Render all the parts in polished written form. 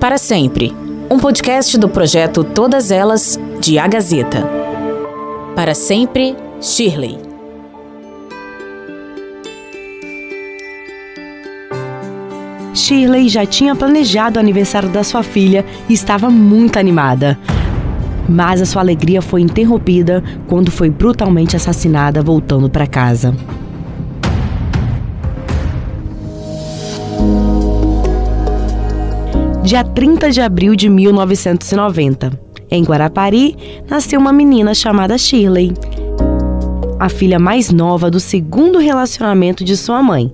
Para Sempre, um podcast do projeto Todas Elas, de A Gazeta. Para sempre, Shirley. Shirley já tinha planejado o aniversário da sua filha e estava muito animada. Mas a sua alegria foi interrompida quando foi brutalmente assassinada voltando para casa. Dia 30 de abril de 1990, em Guarapari, nasceu uma menina chamada Shirley, a filha mais nova do segundo relacionamento de sua mãe,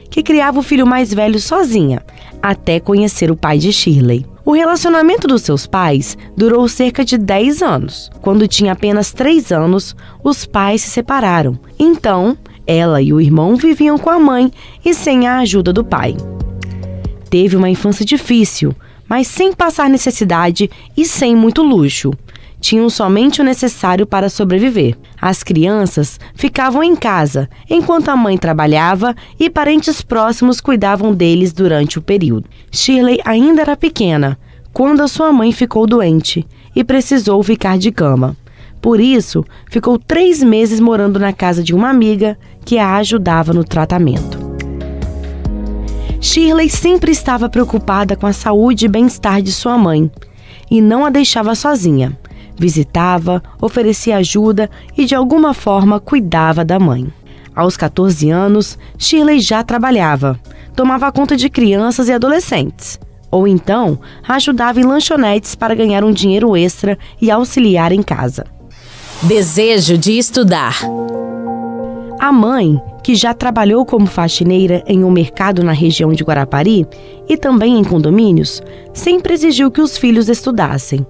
que criava o filho mais velho sozinha, até conhecer o pai de Shirley. O relacionamento dos seus pais durou cerca de 10 anos. Quando tinha apenas 3 anos, os pais se separaram. Então, ela e o irmão viviam com a mãe e sem a ajuda do pai. Teve uma infância difícil, mas sem passar necessidade e sem muito luxo. Tinham somente o necessário para sobreviver. As crianças ficavam em casa, enquanto a mãe trabalhava e parentes próximos cuidavam deles durante o período. Shirley ainda era pequena, quando a sua mãe ficou doente e precisou ficar de cama. Por isso, ficou 3 meses morando na casa de uma amiga que a ajudava no tratamento. Shirley sempre estava preocupada com a saúde e bem-estar de sua mãe e não a deixava sozinha. Visitava, oferecia ajuda e de alguma forma cuidava da mãe. Aos 14 anos, Shirley já trabalhava, tomava conta de crianças e adolescentes, ou então ajudava em lanchonetes para ganhar um dinheiro extra e auxiliar em casa. Desejo de estudar. A mãe, que já trabalhou como faxineira em um mercado na região de Guarapari e também em condomínios, sempre exigiu que os filhos estudassem.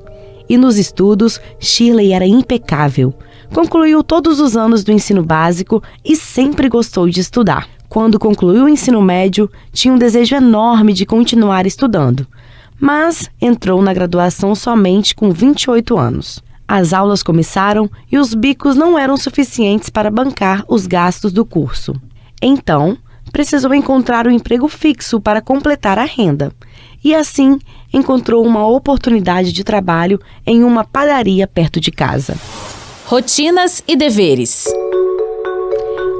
E nos estudos, Shirley era impecável. Concluiu todos os anos do ensino básico e sempre gostou de estudar. Quando concluiu o ensino médio, tinha um desejo enorme de continuar estudando, mas entrou na graduação somente com 28 anos. As aulas começaram e os bicos não eram suficientes para bancar os gastos do curso. Então, precisou encontrar um emprego fixo para completar a renda. E assim, encontrou uma oportunidade de trabalho em uma padaria perto de casa. Rotinas e deveres.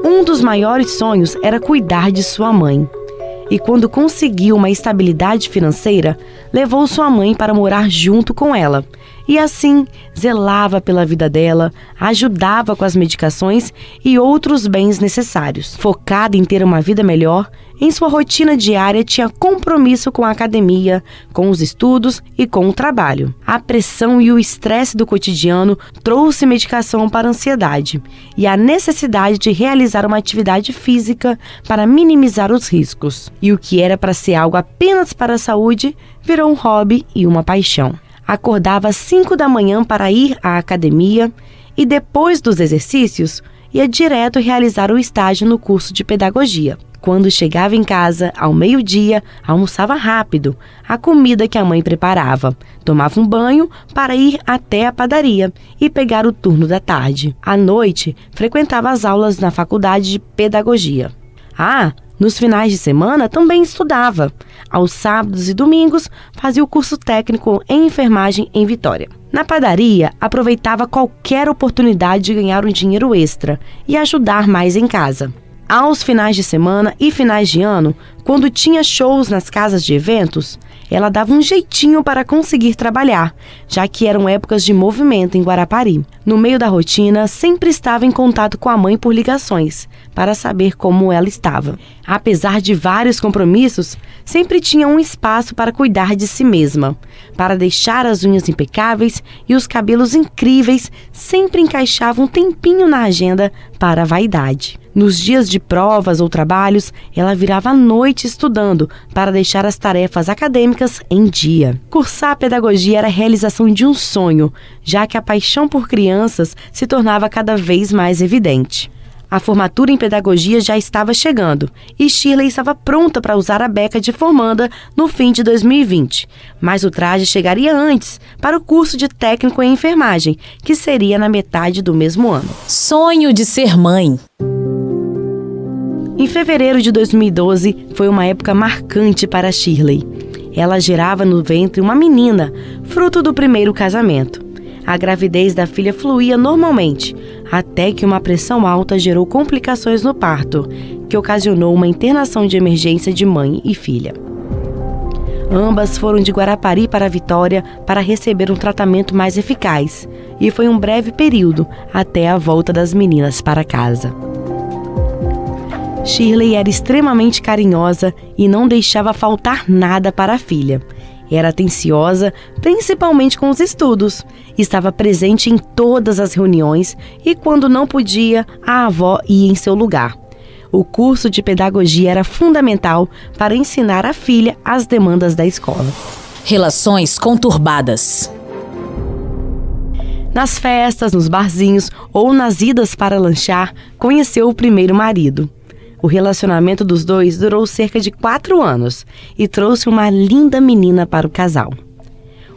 Um dos maiores sonhos era cuidar de sua mãe. E quando conseguiu uma estabilidade financeira, levou sua mãe para morar junto com ela. E assim, zelava pela vida dela, ajudava com as medicações e outros bens necessários. Focada em ter uma vida melhor, em sua rotina diária tinha compromisso com a academia, com os estudos e com o trabalho. A pressão e o estresse do cotidiano trouxe medicação para a ansiedade e a necessidade de realizar uma atividade física para minimizar os riscos. E o que era para ser algo apenas para a saúde, virou um hobby e uma paixão. Acordava às 5 da manhã para ir à academia e depois dos exercícios, ia direto realizar o estágio no curso de pedagogia. Quando chegava em casa, ao meio-dia, almoçava rápido a comida que a mãe preparava. Tomava um banho para ir até a padaria e pegar o turno da tarde. À noite, frequentava as aulas na faculdade de pedagogia. Nos finais de semana também estudava. Aos sábados e domingos, fazia o curso técnico em enfermagem em Vitória. Na padaria, aproveitava qualquer oportunidade de ganhar um dinheiro extra e ajudar mais em casa. Aos finais de semana e finais de ano, quando tinha shows nas casas de eventos, ela dava um jeitinho para conseguir trabalhar, já que eram épocas de movimento em Guarapari. No meio da rotina, sempre estava em contato com a mãe por ligações, para saber como ela estava. Apesar de vários compromissos, sempre tinha um espaço para cuidar de si mesma, para deixar as unhas impecáveis e os cabelos incríveis, sempre encaixava um tempinho na agenda para a vaidade. Nos dias de provas ou trabalhos, ela virava à noite estudando para deixar as tarefas acadêmicas em dia. Cursar pedagogia era a realização de um sonho, já que a paixão por crianças se tornava cada vez mais evidente. A formatura em pedagogia já estava chegando e Shirley estava pronta para usar a beca de formanda no fim de 2020. Mas o traje chegaria antes, para o curso de técnico em enfermagem, que seria na metade do mesmo ano. Sonho de ser mãe. Em fevereiro de 2012, foi uma época marcante para Shirley. Ela gerava no ventre uma menina, fruto do primeiro casamento. A gravidez da filha fluía normalmente, até que uma pressão alta gerou complicações no parto, que ocasionou uma internação de emergência de mãe e filha. Ambas foram de Guarapari para Vitória para receber um tratamento mais eficaz, e foi um breve período até a volta das meninas para casa. Shirley era extremamente carinhosa e não deixava faltar nada para a filha. Era atenciosa, principalmente com os estudos. Estava presente em todas as reuniões e, quando não podia, a avó ia em seu lugar. O curso de pedagogia era fundamental para ensinar a filha as demandas da escola. Relações conturbadas. Nas festas, nos barzinhos ou nas idas para lanchar, conheceu o primeiro marido. O relacionamento dos dois durou cerca de 4 anos e trouxe uma linda menina para o casal.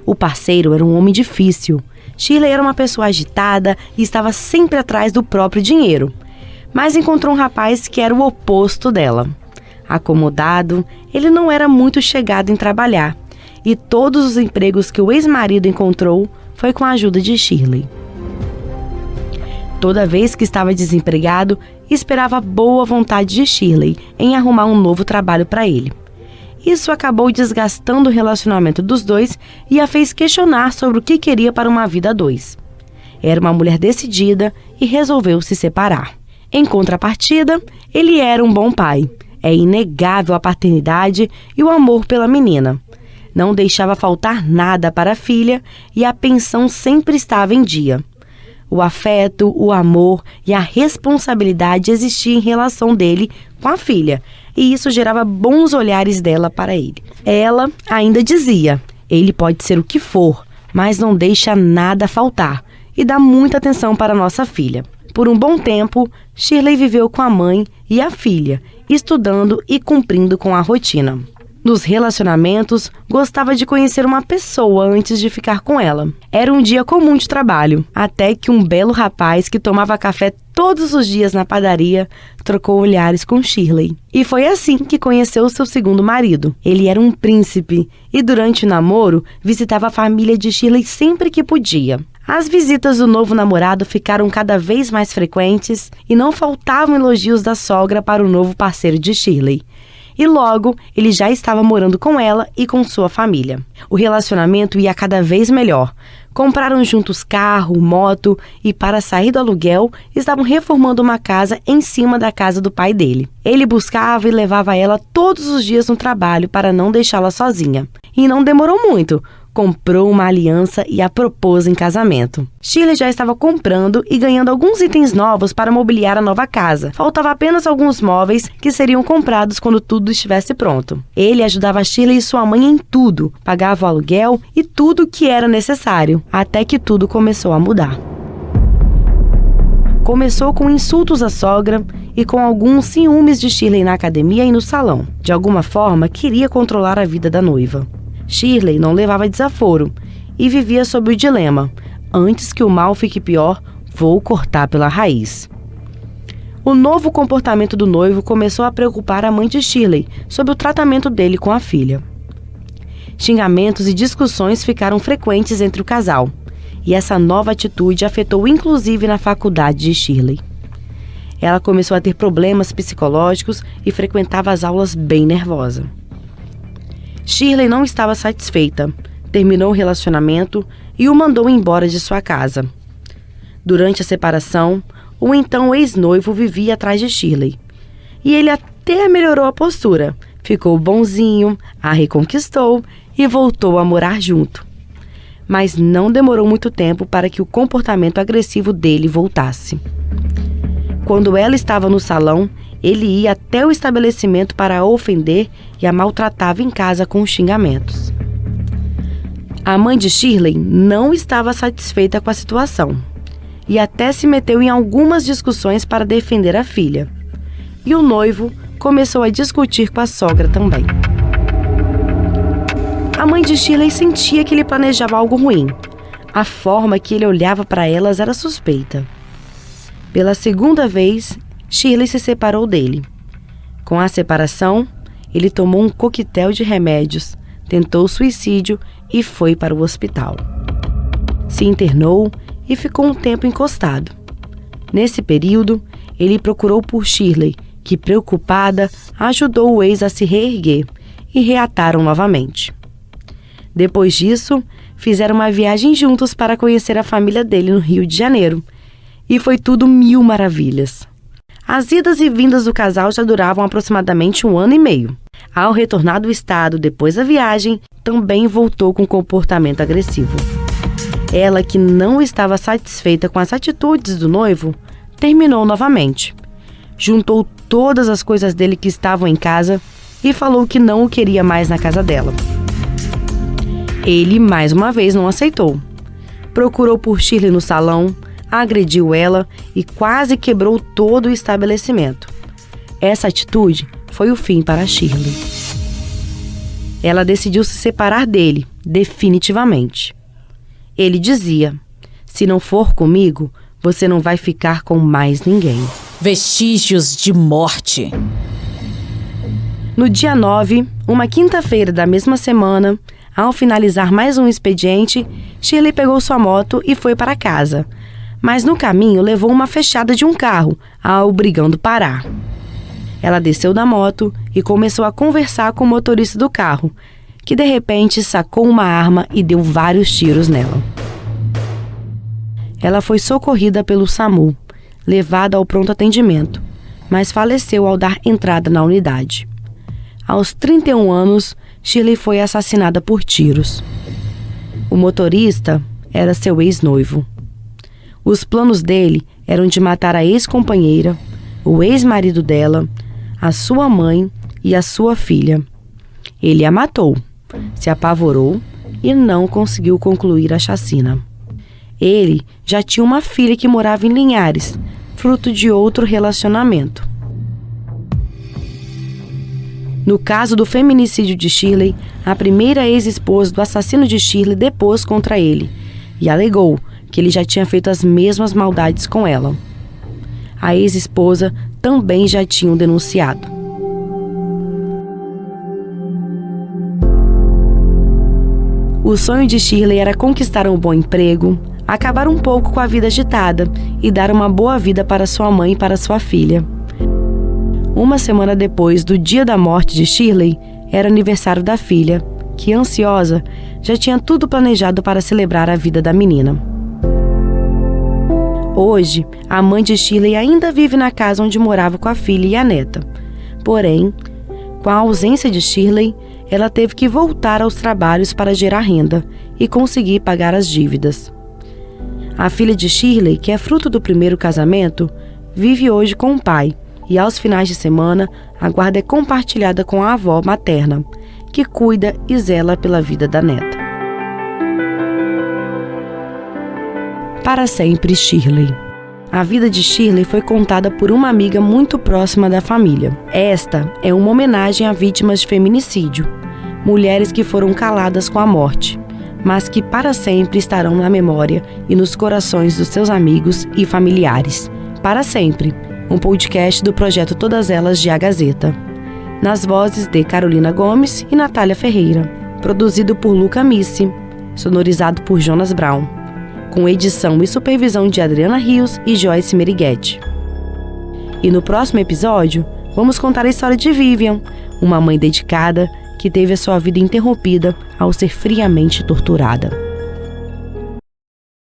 O parceiro era um homem difícil. Shirley era uma pessoa agitada e estava sempre atrás do próprio dinheiro. Mas encontrou um rapaz que era o oposto dela. Acomodado, ele não era muito chegado em trabalhar, e todos os empregos que o ex-marido encontrou foi com a ajuda de Shirley. Toda vez que estava desempregado, esperava a boa vontade de Shirley em arrumar um novo trabalho para ele. Isso acabou desgastando o relacionamento dos dois e a fez questionar sobre o que queria para uma vida a dois. Era uma mulher decidida e resolveu se separar. Em contrapartida, ele era um bom pai. É inegável a paternidade e o amor pela menina. Não deixava faltar nada para a filha e a pensão sempre estava em dia. O afeto, o amor e a responsabilidade existiam em relação dele com a filha, e isso gerava bons olhares dela para ele. Ela ainda dizia: ele pode ser o que for, mas não deixa nada faltar e dá muita atenção para nossa filha. Por um bom tempo, Shirley viveu com a mãe e a filha, estudando e cumprindo com a rotina. Nos relacionamentos, gostava de conhecer uma pessoa antes de ficar com ela. Era um dia comum de trabalho, até que um belo rapaz que tomava café todos os dias na padaria trocou olhares com Shirley. E foi assim que conheceu seu segundo marido. Ele era um príncipe e durante o namoro visitava a família de Shirley sempre que podia. As visitas do novo namorado ficaram cada vez mais frequentes e não faltavam elogios da sogra para o novo parceiro de Shirley. E logo, ele já estava morando com ela e com sua família. O relacionamento ia cada vez melhor. Compraram juntos carro, moto e, para sair do aluguel, estavam reformando uma casa em cima da casa do pai dele. Ele buscava e levava ela todos os dias no trabalho para não deixá-la sozinha. E não demorou muito. Comprou uma aliança e a propôs em casamento. Shirley já estava comprando e ganhando alguns itens novos para mobiliar a nova casa. Faltava apenas alguns móveis que seriam comprados quando tudo estivesse pronto. Ele ajudava Shirley e sua mãe em tudo, pagava o aluguel e tudo o que era necessário, até que tudo começou a mudar. Começou com insultos à sogra e com alguns ciúmes de Shirley na academia e no salão. De alguma forma, queria controlar a vida da noiva. Shirley não levava desaforo e vivia sob o dilema: antes que o mal fique pior, vou cortar pela raiz. O novo comportamento do noivo começou a preocupar a mãe de Shirley sobre o tratamento dele com a filha. Xingamentos e discussões ficaram frequentes entre o casal, e essa nova atitude afetou inclusive na faculdade de Shirley. Ela começou a ter problemas psicológicos e frequentava as aulas bem nervosa. Shirley não estava satisfeita, terminou o relacionamento e o mandou embora de sua casa. Durante a separação, o então ex-noivo vivia atrás de Shirley. E ele até melhorou a postura, ficou bonzinho, a reconquistou e voltou a morar junto. Mas não demorou muito tempo para que o comportamento agressivo dele voltasse. Quando ela estava no salão, ele ia até o estabelecimento para a ofender e a maltratava em casa com xingamentos. A mãe de Shirley não estava satisfeita com a situação e até se meteu em algumas discussões para defender a filha. E o noivo começou a discutir com a sogra também. A mãe de Shirley sentia que ele planejava algo ruim. A forma que ele olhava para elas era suspeita. Pela segunda vez, Shirley se separou dele. Com a separação, ele tomou um coquetel de remédios, tentou suicídio e foi para o hospital. Se internou e ficou um tempo encostado. Nesse período, ele procurou por Shirley, que, preocupada, ajudou o ex a se reerguer e reataram novamente. Depois disso, fizeram uma viagem juntos para conhecer a família dele no Rio de Janeiro. E foi tudo mil maravilhas. As idas e vindas do casal já duravam aproximadamente 1 ano e meio. Ao retornar do estado depois da viagem, também voltou com comportamento agressivo. Ela, que não estava satisfeita com as atitudes do noivo, terminou novamente. Juntou todas as coisas dele que estavam em casa e falou que não o queria mais na casa dela. Ele, mais uma vez, não aceitou. Procurou por Shirley no salão, agrediu ela e quase quebrou todo o estabelecimento. Essa atitude foi o fim para Shirley. Ela decidiu se separar dele, definitivamente. Ele dizia: "Se não for comigo, você não vai ficar com mais ninguém." Vestígios de morte. No dia 9, uma quinta-feira da mesma semana, ao finalizar mais um expediente, Shirley pegou sua moto e foi para casa. Mas no caminho levou uma fechada de um carro, a obrigando parar. Ela desceu da moto e começou a conversar com o motorista do carro, que de repente sacou uma arma e deu vários tiros nela. Ela foi socorrida pelo SAMU, levada ao pronto atendimento, mas faleceu ao dar entrada na unidade. Aos 31 anos, Shirley foi assassinada por tiros. O motorista era seu ex-noivo. Os planos dele eram de matar a ex-companheira, o ex-marido dela, a sua mãe e a sua filha. Ele a matou, se apavorou e não conseguiu concluir a chacina. Ele já tinha uma filha que morava em Linhares, fruto de outro relacionamento. No caso do feminicídio de Shirley, a primeira ex-esposa do assassino de Shirley depôs contra ele e alegou que ele já tinha feito as mesmas maldades com ela. A ex-esposa também já tinha o denunciado. O sonho de Shirley era conquistar um bom emprego, acabar um pouco com a vida agitada e dar uma boa vida para sua mãe e para sua filha. Uma semana depois do dia da morte de Shirley, era aniversário da filha, que, ansiosa, já tinha tudo planejado para celebrar a vida da menina. Hoje, a mãe de Shirley ainda vive na casa onde morava com a filha e a neta. Porém, com a ausência de Shirley, ela teve que voltar aos trabalhos para gerar renda e conseguir pagar as dívidas. A filha de Shirley, que é fruto do primeiro casamento, vive hoje com o pai e, aos finais de semana, a guarda é compartilhada com a avó materna, que cuida e zela pela vida da neta. Para sempre, Shirley. A vida de Shirley foi contada por uma amiga muito próxima da família. Esta é uma homenagem a vítimas de feminicídio, mulheres que foram caladas com a morte, mas que para sempre estarão na memória e nos corações dos seus amigos e familiares. Para sempre, um podcast do projeto Todas Elas de A Gazeta. Nas vozes de Carolina Gomes e Natália Ferreira. Produzido por Luca Missi. Sonorizado por Jonas Brown. Com edição e supervisão de Adriana Rios e Joyce Meriguete. E no próximo episódio, vamos contar a história de Vivian, uma mãe dedicada que teve a sua vida interrompida ao ser friamente torturada.